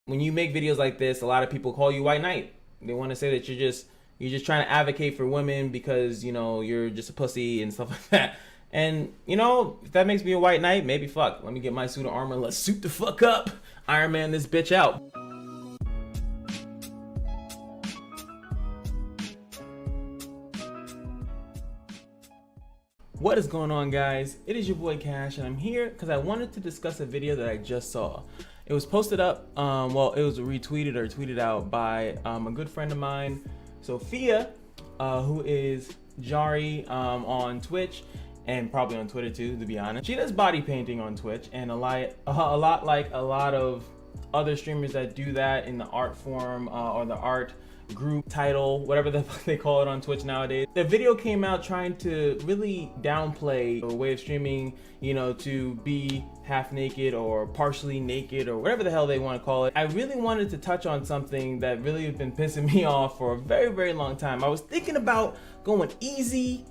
When you make videos like this, a lot of people call you white knight. They want to say that you're just trying to advocate for women because, you're just a pussy and stuff like that. And, if that makes me a white knight, maybe fuck. Let me get my suit of armor and let's suit the fuck up. Iron Man this bitch out. What is going on, guys? It is your boy Cash, and I'm here because I wanted to discuss a video that I just saw. It was posted up, it was retweeted or tweeted out by a good friend of mine, Sophia, who is Djarii on Twitch and probably on Twitter too, to be honest. She does body painting on Twitch, and a lot like a lot of other streamers that do that in the art form or the art group title, whatever the fuck they call it on Twitch nowadays. The video came out trying to really downplay a way of streaming, to be half naked or partially naked or whatever the hell they want to call it. I really wanted to touch on something that really has been pissing me off for a very, very long time. I was thinking about going easy,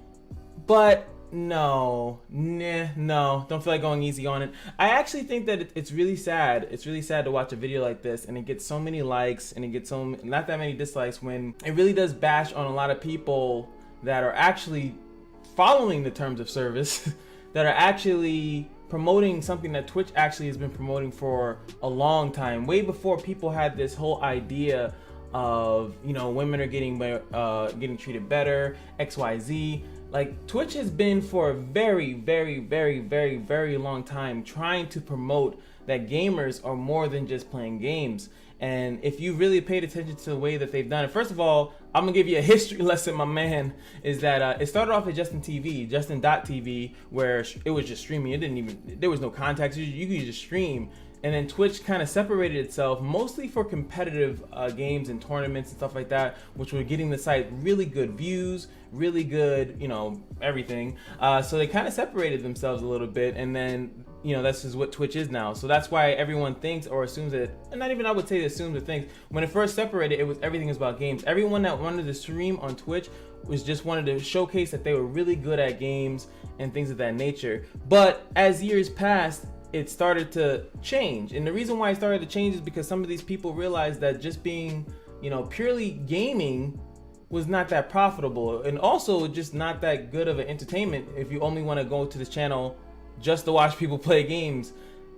but no, don't feel like going easy on it. I actually think that it's really sad. It's really sad to watch a video like this and it gets so many likes and it gets not that many dislikes, when it really does bash on a lot of people that are actually following the terms of service, that are actually promoting something that Twitch actually has been promoting for a long time, way before people had this whole idea of, women are getting treated better, XYZ. Like, Twitch has been for a very, very, very, very, very long time trying to promote that gamers are more than just playing games. And if you really paid attention to the way that they've done it, first of all, I'm gonna give you a history lesson, my man, is that it started off at Justin.tv, where it was just streaming. There was no context, you could just stream. And then Twitch kind of separated itself mostly for competitive games and tournaments and stuff like that, which were getting the site really good views, really good, everything. So they kind of separated themselves a little bit, and then, this is what Twitch is now. So that's why everyone thinks or assumes that, and not even I would say assumes or thinks, when it first separated, everything was about games. Everyone that wanted to stream on Twitch wanted to showcase that they were really good at games and things of that nature. But as years passed, it started to change. And the reason why it started to change is because some of these people realized that just being, purely gaming was not that profitable, and also just not that good of an entertainment if you only want to go to this channel just to watch people play games.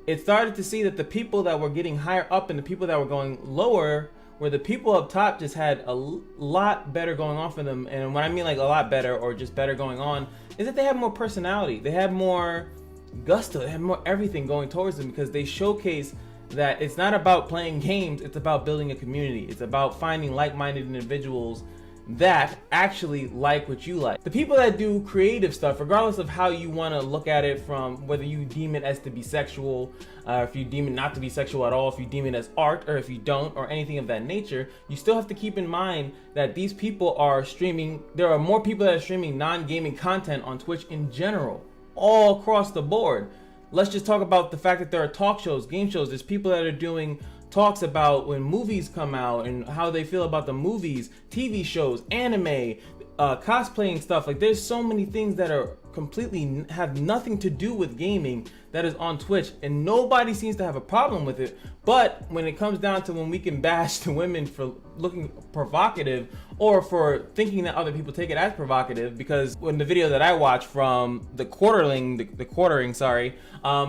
It started to see that the people that were getting higher up and the people that were going lower, where the people up top just had a lot better going on for them. And when I mean like a lot better or just better going on, is that they have more personality, they have more gusto, they have more everything going towards them, because they showcase that it's not about playing games, it's about building a community. It's about finding like-minded individuals that actually like what you like. The people that do creative stuff, regardless of how you want to look at it, from whether you deem it as to be sexual, if you deem it not to be sexual at all, if you deem it as art, or if you don't, or anything of that nature, you still have to keep in mind that these people are streaming. There are more people that are streaming non-gaming content on Twitch in general, all across the board. Let's just talk about the fact that there are talk shows, game shows. There's people that are doing talks about when movies come out and how they feel about the movies, TV shows, anime, cosplaying stuff. Like, there's so many things that are completely have nothing to do with gaming that is on Twitch, and nobody seems to have a problem with it. But when it comes down to when we can bash the women for looking provocative or for thinking that other people take it as provocative, because when the video that I watched from TheQuartering, sorry,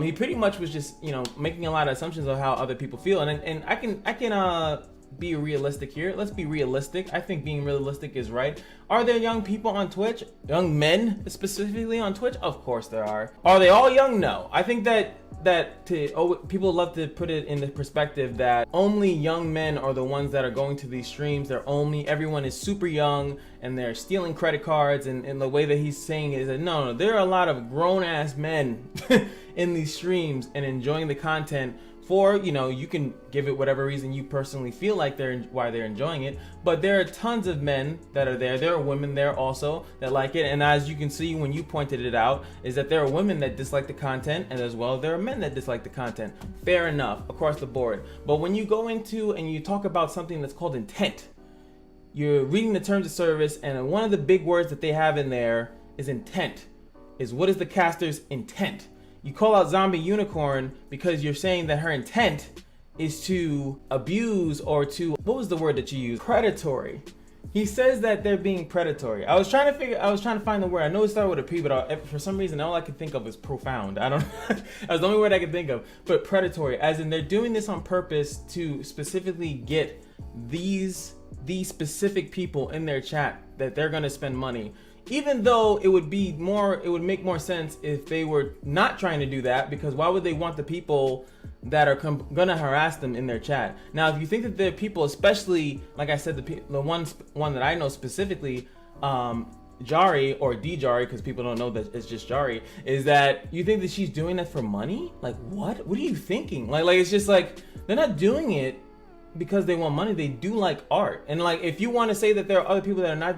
he pretty much was just, making a lot of assumptions of how other people feel. And I can be realistic here. Let's be realistic. I think being realistic is right. Are there young people on Twitch? Young men specifically on Twitch? Of course there are. Are they all young? No. I think that people love to put it in the perspective that only young men are the ones that are going to these streams. Everyone is super young and they're stealing credit cards, and the way that he's saying is that no, there are a lot of grown ass men in these streams and enjoying the content. For, you can give it whatever reason you personally feel like why they're enjoying it, but there are tons of men that are there. There are women there also that like it, and as you can see when you pointed it out, is that there are women that dislike the content, and as well there are men that dislike the content. Fair enough, across the board. But when you go into and you talk about something that's called intent, you're reading the terms of service, and one of the big words that they have in there is intent. Is what is the caster's intent? You call out Zombie Unicorn because you're saying that her intent is to abuse or to, what was the word that you used? Predatory. He says that they're being predatory. I was trying to find the word. I know it started with a P, but for some reason, all I could think of was profound. I don't that was the only word I could think of. But predatory, as in they're doing this on purpose to specifically get these specific people in their chat that they're gonna spend money. Even though it would make more sense if they were not trying to do that, because why would they want the people that are gonna harass them in their chat? Now, if you think that the people, especially like I said, the one that I know specifically, Djarii or Djarii, because people don't know that it's just Djarii, is that you think that she's doing that for money? Like what? What are you thinking? Like it's just like they're not doing it because they want money. They do like art, and like if you want to say that there are other people that are not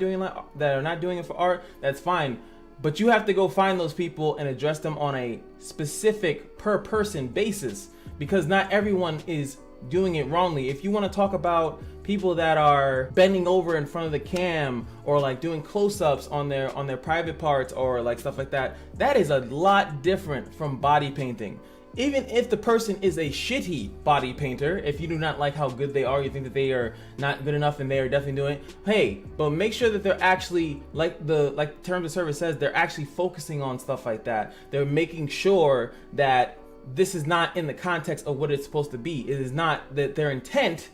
doing it for art, that's fine, but you have to go find those people and address them on a specific per person basis, because not everyone is doing it wrongly. If you want to talk about people that are bending over in front of the cam or like doing close-ups on their private parts or like stuff like that, that is a lot different from body painting. Even if the person is a shitty body painter, if you do not like how good they are, you think that they are not good enough and they are definitely doing it, hey, but make sure that they're actually, like terms of service says, they're actually focusing on stuff like that. They're making sure that this is not in the context of what it's supposed to be. It is not that their intent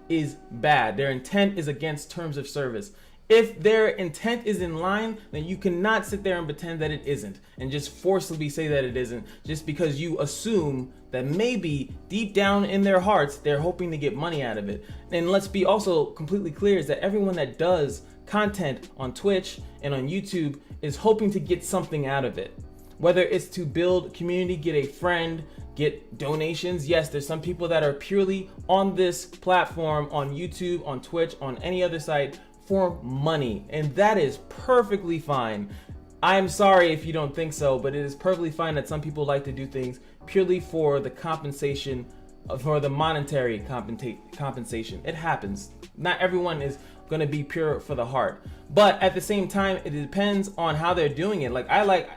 is bad. Their intent is against terms of service. If their intent is in line, then you cannot sit there and pretend that it isn't and just forcibly say that it isn't, just because you assume that maybe deep down in their hearts they're hoping to get money out of it. And let's be also completely clear, is that everyone that does content on Twitch and on YouTube is hoping to get something out of it. Whether it's to build community, get a friend, get donations. Yes, there's some people that are purely on this platform, on YouTube, on Twitch, on any other site, for money, and that is perfectly fine. I'm sorry if you don't think so, but it is perfectly fine that some people like to do things purely for the compensation, for the monetary compensation. It happens. Not everyone is going to be pure for the heart, but at the same time, it depends on how they're doing it.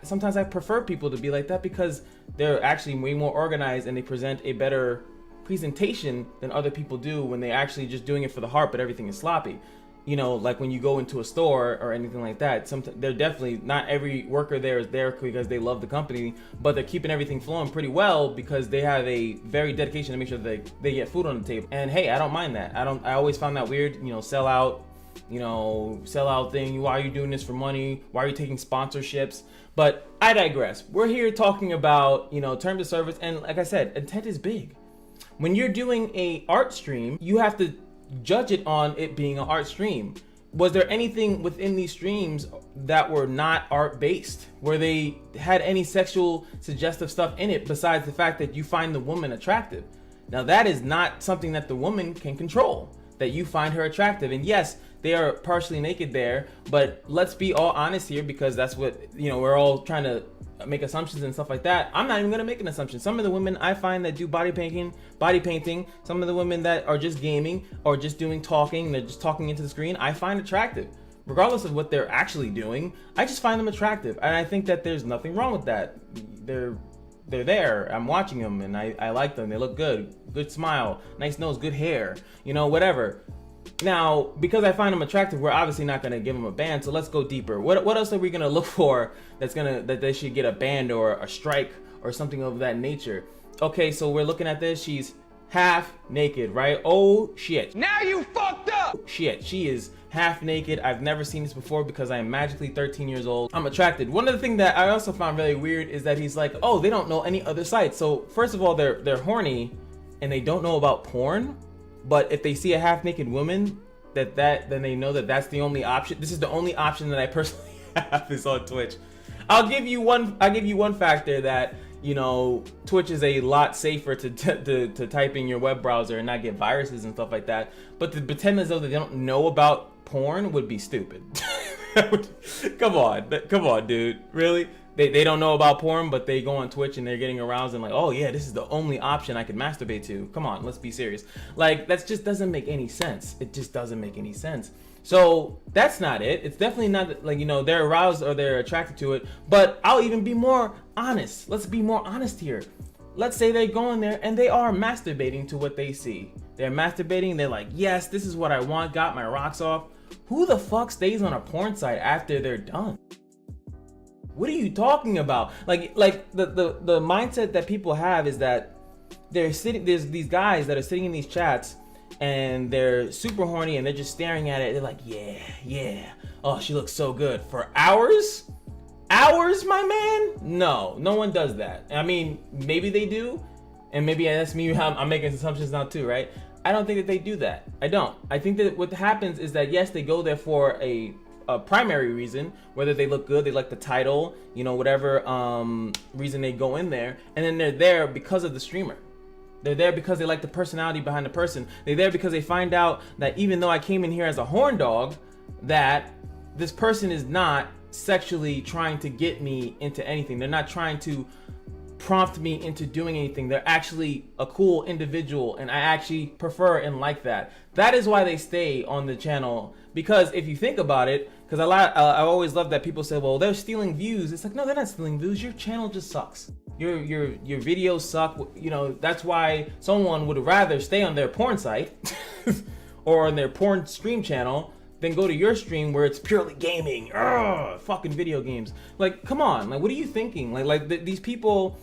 Sometimes I prefer people to be like that because they're actually way more organized and they present a better presentation than other people do when they're actually just doing it for the heart, but everything is sloppy. You know, like when you go into a store or anything like that, they're definitely, not every worker there is there because they love the company, but they're keeping everything flowing pretty well because they have a very dedication to make sure that they get food on the table. And hey, I don't mind that. I always found that weird, sell out thing. Why are you doing this for money? Why are you taking sponsorships? But I digress. We're here talking about, terms of service. And like I said, intent is big. When you're doing a art stream, you have to judge it on it being an art stream. Was there anything within these streams that were not art based, where they had any sexual suggestive stuff in it besides the fact that you find the woman attractive? Now that is not something that the woman can control, that you find her attractive. And yes, they are partially naked there, but let's be all honest here, because that's what, we're all trying to make assumptions and stuff like that. I'm not even gonna make an assumption. Some of the women I find that do body painting, some of the women that are just gaming or just doing talking, they're just talking into the screen, I find attractive. Regardless of what they're actually doing, I just find them attractive. And I think that there's nothing wrong with that. They're there, I'm watching them and I like them, they look good smile, nice nose, good hair, whatever. Now, because I find them attractive, we're obviously not going to give them a ban, so let's go deeper. What else are we going to look for that they should get a ban or a strike or something of that nature? Okay, so we're looking at this. She's half naked, right? Oh, shit. Now you fucked up! Shit, she is half naked. I've never seen this before because I am magically 13 years old. I'm attracted. One of the things that I also found really weird is that he's like, oh, they don't know any other sites. So first of all, they're horny and they don't know about porn. But if they see a half-naked woman, then they know that that's the only option. This is the only option that I personally have is on Twitch. I'll give you one factor that, Twitch is a lot safer to type in your web browser and not get viruses and stuff like that. But to pretend as though they don't know about porn would be stupid. Come on, dude. Really? They don't know about porn, but they go on Twitch and they're getting aroused and like, oh yeah, this is the only option I can masturbate to. Come on, let's be serious. Like, that just doesn't make any sense. It just doesn't make any sense. So that's not it. It's definitely not like, they're aroused or they're attracted to it. But I'll even be more honest. Let's be more honest here. let's say they go in there and they are masturbating to what they see. They're masturbating, they're like, yes, this is what I want, got my rocks off. Who the fuck stays on a porn site after they're done? What are you talking about? Like the mindset that people have is that there's these guys that are sitting in these chats and they're super horny and they're just staring at it. They're like, yeah. Oh, she looks so good for hours? Hours, my man? No one does that. I mean, maybe they do. And maybe that's me, I'm making assumptions now too, right? I don't think that they do that. I don't. I think that what happens is that, yes, they go there for a primary reason, whether they look good, they like the title, whatever reason they go in there. And then they're there because of the streamer. They're there because they like the personality behind the person. They're there because they find out that even though I came in here as a horn dog, that this person is not sexually trying to get me into anything. They're not trying to prompt me into doing anything. They're actually a cool individual, and I actually prefer and like that. That is why they stay on the channel. Because if you think about it, because I always love that people say, well, they're stealing views. It's like, no, they're not stealing views. Your channel just sucks. Your videos suck. That's why someone would rather stay on their porn site or on their porn stream channel than go to your stream where it's purely gaming. Fucking video games. Like, come on. Like, what are you thinking? These people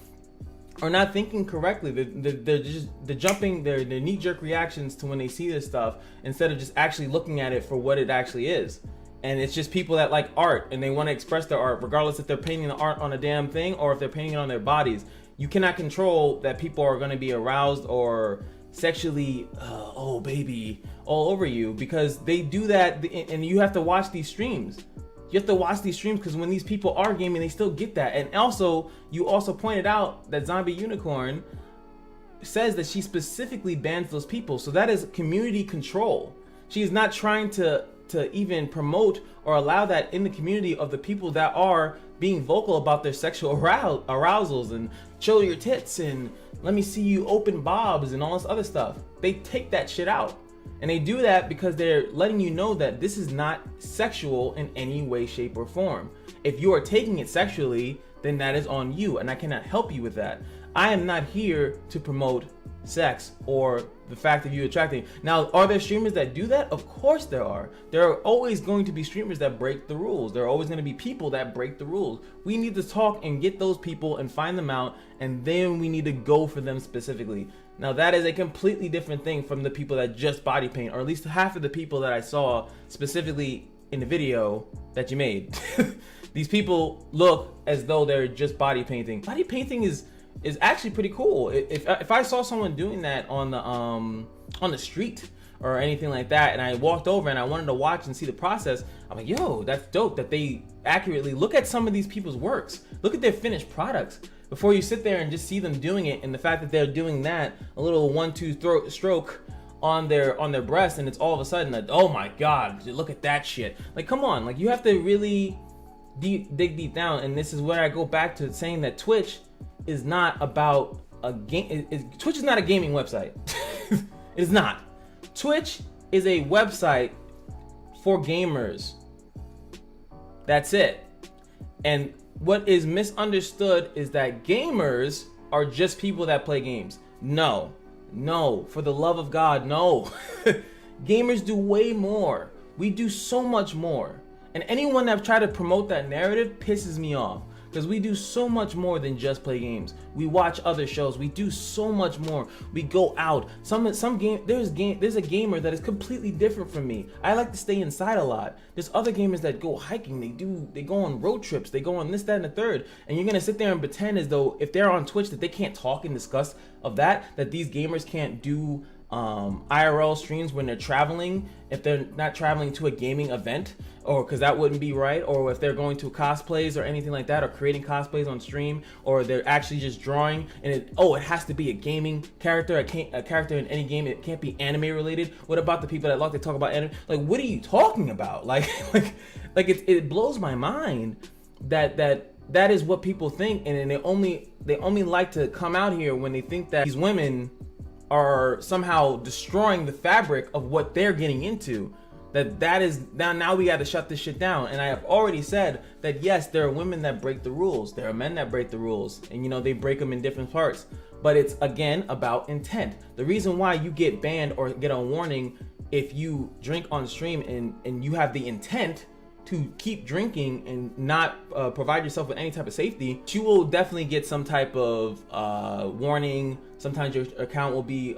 are not thinking correctly. They're jumping their knee-jerk reactions to when they see this stuff instead of just actually looking at it for what it actually is. And it's just people that like art and they want to express their art, regardless if they're painting the art on a damn thing or if they're painting it on their bodies. You cannot control that people are going to be aroused or sexually, oh baby, all over you, because they do that. And you have to watch these streams. You have to watch these streams because when these people are gaming, they still get that. And also, you also pointed out that Zombie Unicorn says that she specifically bans those people. So that is community control. She is not trying to even promote or allow that in the community of the people that are being vocal about their sexual arousals and show your tits and let me see you open bobs and all this other stuff. They take that shit out. And they do that because they're letting you know that this is not sexual in any way, shape, or form. If you are taking it sexually, then that is on you, and I cannot help you with that. I am not here to promote sex or the fact of you attracting. Now, are there streamers that do that? Of course there are. There are always going to be streamers that break the rules. There are always going to be people that break the rules. We need to talk and get those people and find them out, and then we need to go for them specifically. Now, that is a completely different thing from the people that just body paint, or at least half of the people that I saw specifically in the video that you made. These people look as though they're just body painting. Body painting is actually pretty cool. If I saw someone doing that on the street or anything like that, and I walked over and I wanted to watch and see the process, I'm like, yo, that's dope that they accurately look at some of these people's works. Look at their finished products before you sit there and just see them doing it, and the fact that they're doing that, a little 1-2 stroke on their breast, and it's all of a sudden that, oh my god, look at that shit. Like, come on, like, you have to really dig deep down. And this is where I go back to saying that Twitch is not about a game. Twitch is not a gaming website. It is not. Twitch is a website for gamers. That's it. And what is misunderstood is that gamers are just people that play games. No, for the love of God, no. Gamers do way more. We do so much more. And anyone that tried to promote that narrative pisses me off, because we do so much more than just play games. We watch other shows. We do so much more. We go out. There's a gamer that is completely different from me. I like to stay inside a lot. There's other gamers that go hiking. They go on road trips. They go on this, that, and the third. And you're gonna sit there and pretend as though if they're on Twitch that they can't talk and discuss of that these gamers can't do IRL streams when they're traveling, if they're not traveling to a gaming event, or because that wouldn't be right, or if they're going to cosplays or anything like that, or creating cosplays on stream, or they're actually just drawing and it has to be a gaming character, a character in any game. It can't be anime related. What about the people that like to talk about anime? Like, what are you talking about? Like it blows my mind that is what people think, and they only like to come out here when they think that these women are somehow destroying the fabric of what they're getting into. that is now we got to shut this shit down. And I have already said that yes, there are women that break the rules, there are men that break the rules, and you know, they break them in different parts, but it's again about intent. The reason why you get banned or get a warning if you drink on stream and you have the intent to keep drinking and not provide yourself with any type of safety, you will definitely get some type of warning. Sometimes your account will be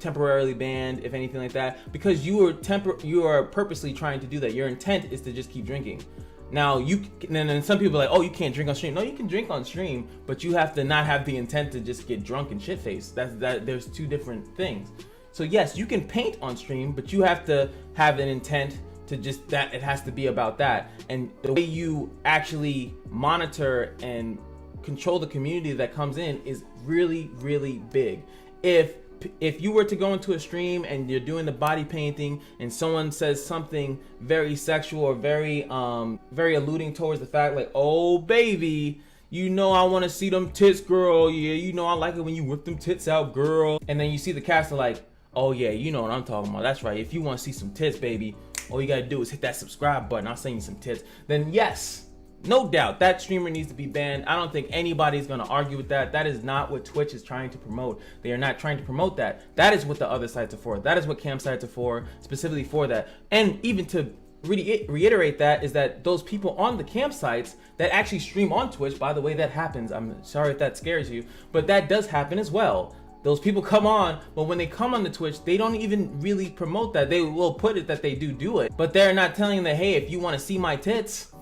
temporarily banned, if anything like that, because you are purposely trying to do that. Your intent is to just keep drinking. Now and some people are like, oh, you can't drink on stream. No, you can drink on stream, but you have to not have the intent to just get drunk and shit faced. There's two different things. So yes, you can paint on stream, but you have to have an intent to just that it has to be about that. And the way you actually monitor and control the community that comes in is really, really big. If you were to go into a stream and you're doing the body painting and someone says something very sexual or very alluding towards the fact like, oh baby, you know I want to see them tits, girl, yeah, you know I like it when you whip them tits out, girl. And then you see the cast are like, oh yeah, you know what I'm talking about, that's right, if you want to see some tits, baby, all you gotta do is hit that subscribe button, I'll send you some tits. Then yes, no doubt, that streamer needs to be banned. I don't think anybody's gonna argue with that. That is not what Twitch is trying to promote. They are not trying to promote that. That is what the other sites are for. That is what campsites are for, specifically for that. And even to really reiterate that is that those people on the campsites that actually stream on Twitch, by the way, that happens. I'm sorry if that scares you, but that does happen as well. Those people come on, but when they come on the Twitch, they don't even really promote that. They will put it that they do it, but they're not telling that, hey, if you want to see my tits,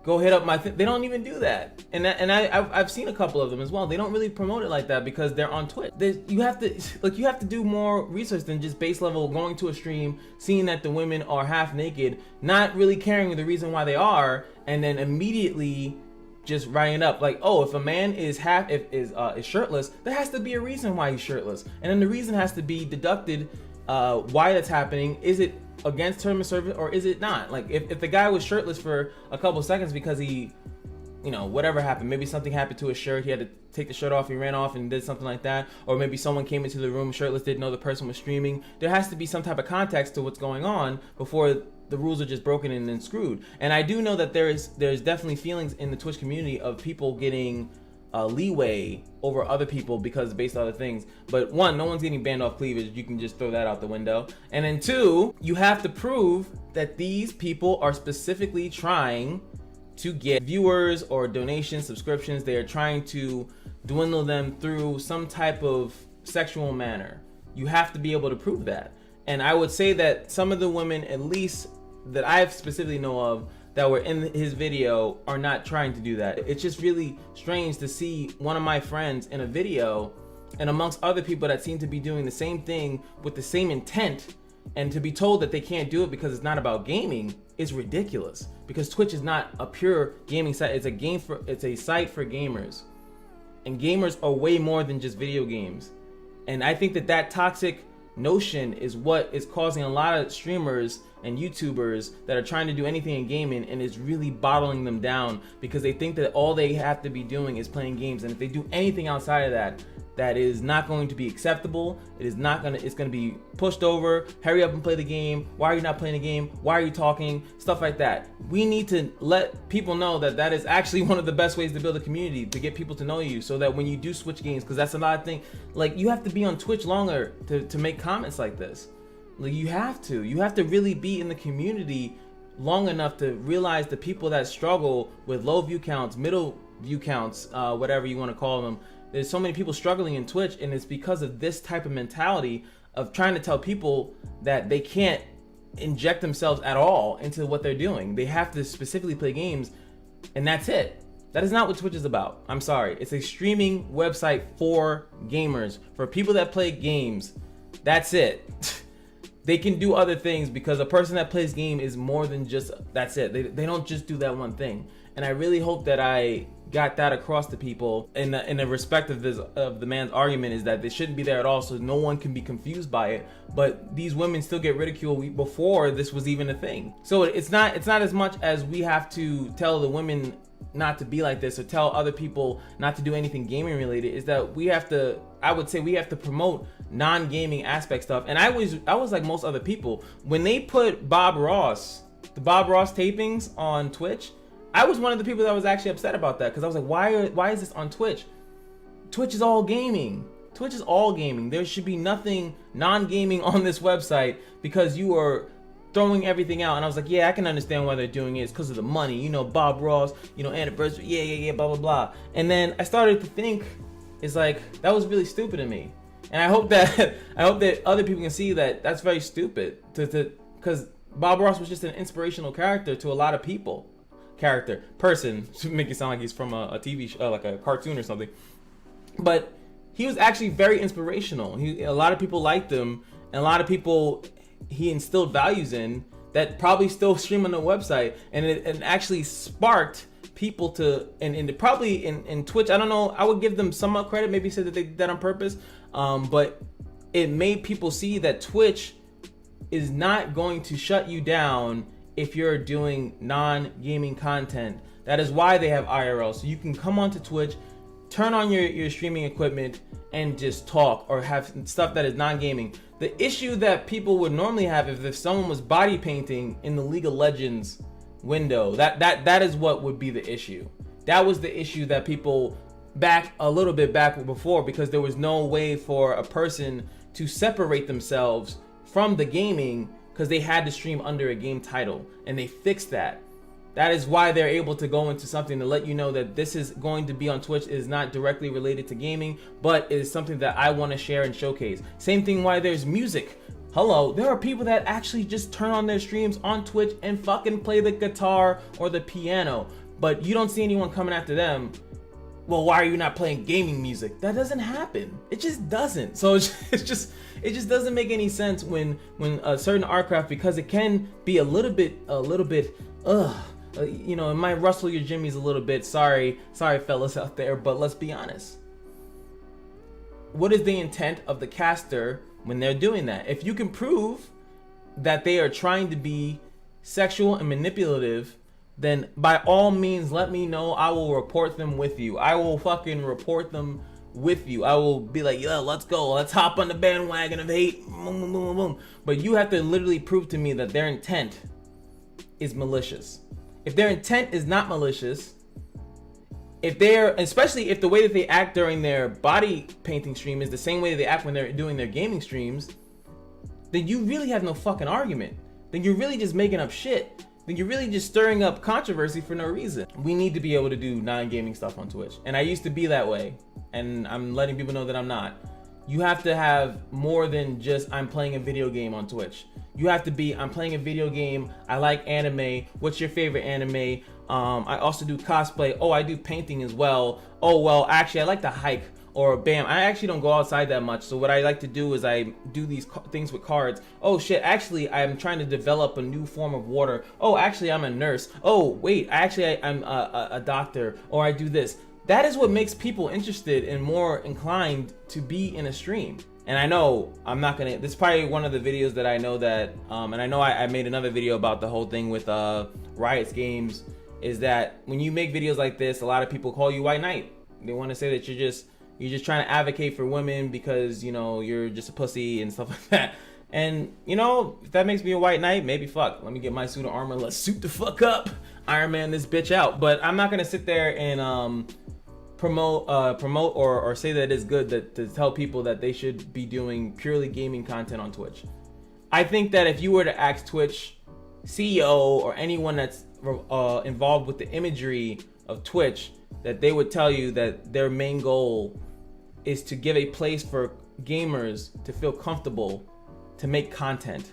go hit up my they don't even do that. And I've seen a couple of them as well. They don't really promote it like that because they're on Twitch. You have to do more research than just base level going to a stream, seeing that the women are half naked, not really caring the reason why they are, and then immediately just writing up like, oh, if a man is shirtless, there has to be a reason why he's shirtless, and then the reason has to be deducted why that's happening. Is it against term of service or is it not? Like if the guy was shirtless for a couple seconds because he, you know, whatever happened, maybe something happened to his shirt, he had to take the shirt off, he ran off and did something like that, or maybe someone came into the room shirtless, didn't know the person was streaming. There has to be some type of context to what's going on before the rules are just broken and then screwed. And I do know that there's definitely feelings in the Twitch community of people getting leeway over other people because based on other things. But one, no one's getting banned off cleavage. You can just throw that out the window. And then two, you have to prove that these people are specifically trying to get viewers or donations, subscriptions. They are trying to dwindle them through some type of sexual manner. You have to be able to prove that. And I would say that some of the women, at least that I specifically know of, that were in his video are not trying to do that. It's just really strange to see one of my friends in a video and amongst other people that seem to be doing the same thing with the same intent, and to be told that they can't do it because it's not about gaming is ridiculous, because Twitch is not a pure gaming site. It's a site for gamers, and gamers are way more than just video games. And I think that toxic notion is what is causing a lot of streamers and YouTubers that are trying to do anything in gaming, and is really bottling them down because they think that all they have to be doing is playing games, and if they do anything outside of that, that is not going to be acceptable. It's going to be pushed over. Hurry up and play the game. Why are you not playing the game? Why are you talking? Stuff like that. We need to let people know that that is actually one of the best ways to build a community, to get people to know you, so that when you do switch games, because that's a lot of things, like you have to be on Twitch longer to make comments like this. Like you have to really be in the community long enough to realize the people that struggle with low view counts, middle view counts, whatever you want to call them. There's so many people struggling in Twitch, and it's because of this type of mentality of trying to tell people that they can't inject themselves at all into what they're doing. They have to specifically play games, and that's it. That is not what Twitch is about. I'm sorry. It's a streaming website for gamers, for people that play games. That's it. They can do other things, because a person that plays game is more than just, that's it. They don't just do that one thing. And I really hope that I got that across to people in the respect of the man's argument, is that they shouldn't be there at all, so no one can be confused by it. But these women still get ridiculed before this was even a thing. So it's not as much as we have to tell the women not to be like this or tell other people not to do anything gaming related is that I would say we have to promote non-gaming aspect stuff. And I was like most other people, when they put the Bob Ross tapings on Twitch, I was one of the people that was actually upset about that, because I was like, why is this on Twitch? Twitch is all gaming. Twitch is all gaming. There should be nothing non-gaming on this website, because you are throwing everything out. And I was like, yeah, I can understand why they're doing it. It's because of the money, you know, Bob Ross, you know, anniversary, yeah, blah blah blah. And then I started to think, it's like, that was really stupid of me. And I hope that other people can see that that's very stupid, because Bob Ross was just an inspirational character to a lot of people. Person to make it sound like he's from a TV show, like a cartoon or something. But he was actually very inspirational. A lot of people liked him, and a lot of people he instilled values in that probably still stream on the website, and it actually sparked people to, and probably in Twitch, I don't know, I would give them somewhat credit, maybe said that they did that on purpose, but it made people see that Twitch is not going to shut you down if you're doing non-gaming content. That is why they have IRL, so you can come onto Twitch, turn on your streaming equipment, and just talk or have stuff that is non-gaming. The issue that people would normally have if someone was body painting in the League of Legends window, that is what would be the issue. That was the issue that people a little bit back before, because there was no way for a person to separate themselves from the gaming, because they had to stream under a game title, and they fixed that. That is why they're able to go into something to let you know that this is going to be on Twitch. It is not directly related to gaming, but it is something that I want to share and showcase. Same thing why there's music. Hello, there are people that actually just turn on their streams on Twitch and fucking play the guitar or the piano, but you don't see anyone coming after them. Well, why are you not playing gaming music? That doesn't happen. It just doesn't. So it just doesn't make any sense when a certain art craft, because it can be a little bit, you know, it might rustle your jimmies a little bit. Sorry fellas out there, but let's be honest. What is the intent of the caster when they're doing that? If you can prove that they are trying to be sexual and manipulative, then by all means let me know. I will report them with you. I will fucking report them with you. I will be like, yeah, let's go. Let's hop on the bandwagon of hate. Boom, boom, boom, boom. But you have to literally prove to me that their intent is malicious. If their intent is not malicious, especially if the way that they act during their body painting stream is the same way that they act when they're doing their gaming streams, then you really have no fucking argument. Then you're really just making up shit. Then you're really just stirring up controversy for no reason. We need to be able to do non-gaming stuff on Twitch. And I used to be that way. And I'm letting people know that I'm not. You have to have more than just I'm playing a video game on Twitch. You have to be, I'm playing a video game, I like anime, what's your favorite anime? I also do cosplay, oh, I do painting as well. Oh, well, actually, I like to hike. Or bam, I actually don't go outside that much. So what I like to do is I do these things with cards. Oh shit, actually I'm trying to develop a new form of water. Oh, actually I'm a nurse. Oh wait, actually I'm a doctor, or I do this. That is what makes people interested and more inclined to be in a stream. And I know I'm not gonna, this is probably one of the videos that I know that, and I know I made another video about the whole thing with Riot's games, is that when you make videos like this, a lot of people call you white knight. They want to say that you're just trying to advocate for women because, you know, you're just a pussy and stuff like that. And, you know, if that makes me a white knight, maybe fuck. Let me get my suit of armor. Let's suit the fuck up. Iron Man this bitch out. But I'm not going to sit there and promote or say that it's good to tell people that they should be doing purely gaming content on Twitch. I think that if you were to ask Twitch CEO or anyone that's involved with the imagery of Twitch, that they would tell you that their main goal is to give a place for gamers to feel comfortable to make content.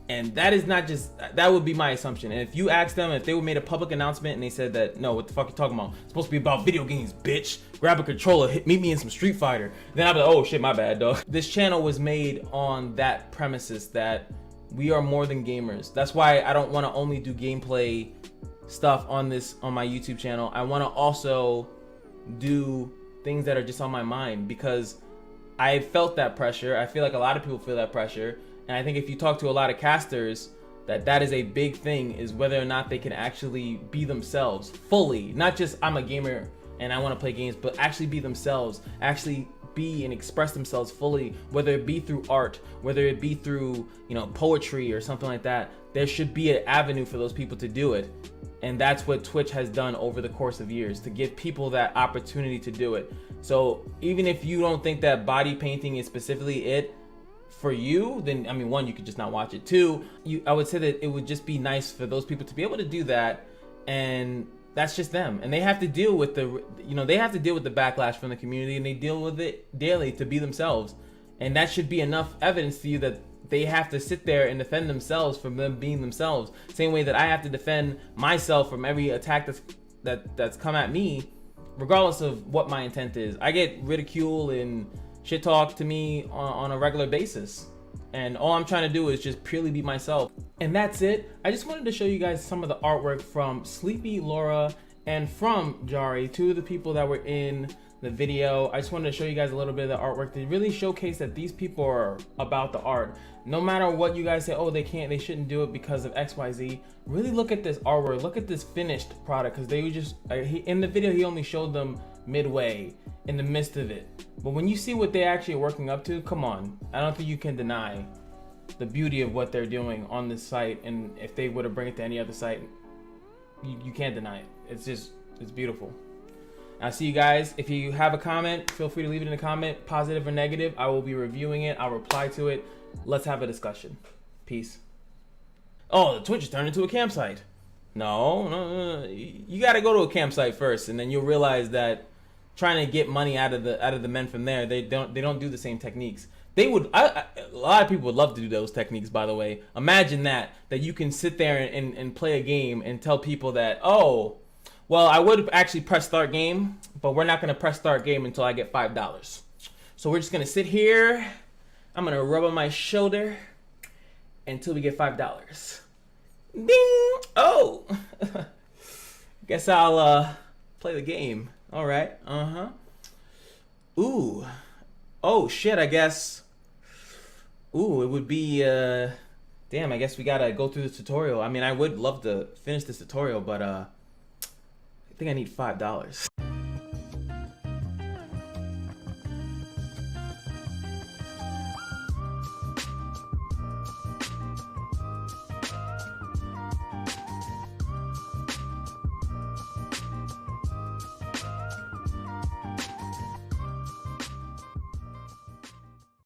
And that is not just, that would be my assumption. And if you ask them, if they would made a public announcement and they said that, no, what the fuck you talking about? It's supposed to be about video games, bitch. Grab a controller, meet me in some Street Fighter. Then I'll be like, oh shit, my bad, dog. This channel was made on that premises that we are more than gamers. That's why I don't want to only do gameplay stuff on my YouTube channel. I want to also do things that are just on my mind, because I felt that pressure. I feel like a lot of people feel that pressure, and I think if you talk to a lot of casters, that is a big thing, is whether or not they can actually be themselves fully. Not just I'm a gamer and I want to play games, but actually be themselves, actually be and express themselves fully, whether it be through art, whether it be through, you know, poetry or something like that. There should be an avenue for those people to do it. And that's what Twitch has done over the course of years, to give people that opportunity to do it. So even if you don't think that body painting is specifically it for you, then I mean, one, you could just not watch it. Two, I would say that it would just be nice for those people to be able to do that, and that's just them. And they have to deal with they have to deal with the backlash from the community, and they deal with it daily to be themselves. And that should be enough evidence to you that they have to sit there and defend themselves from them being themselves. Same way that I have to defend myself from every attack that's come at me, regardless of what my intent is. I get ridicule and shit talk to me on a regular basis, and all I'm trying to do is just purely be myself. And that's it. I just wanted to show you guys some of the artwork from SleepyLaura and from Djarii, two of the people that were in the video. I just wanted to show you guys a little bit of the artwork to really showcase that these people are about the art. No matter what you guys say, oh, they shouldn't do it because of XYZ, really look at this artwork, look at this finished product, because they were just, in the video he only showed them midway, in the midst of it. But when you see what they actually are working up to, come on, I don't think you can deny the beauty of what they're doing on this site. And if they were to bring it to any other site, you can't deny it. It's beautiful. I'll see you guys. If you have a comment, feel free to leave it in the comment, positive or negative. I will be reviewing it. I'll reply to it. Let's have a discussion. Peace. Oh, the Twitch is turned into a campsite. No. You got to go to a campsite first, and then you'll realize that trying to get money out of the men from there, they don't do the same techniques. They would. A lot of people would love to do those techniques, by the way. Imagine that you can sit there and play a game and tell people that, oh, well, I would actually press start game, but we're not going to press start game until I get $5. So we're just going to sit here. I'm going to rub on my shoulder until we get $5. Ding! Oh! Guess I'll play the game. All right. Uh-huh. Ooh. Oh, shit, I guess. Ooh, it would be, damn, I guess we got to go through the tutorial. I mean, I would love to finish this tutorial, but I think I need $5.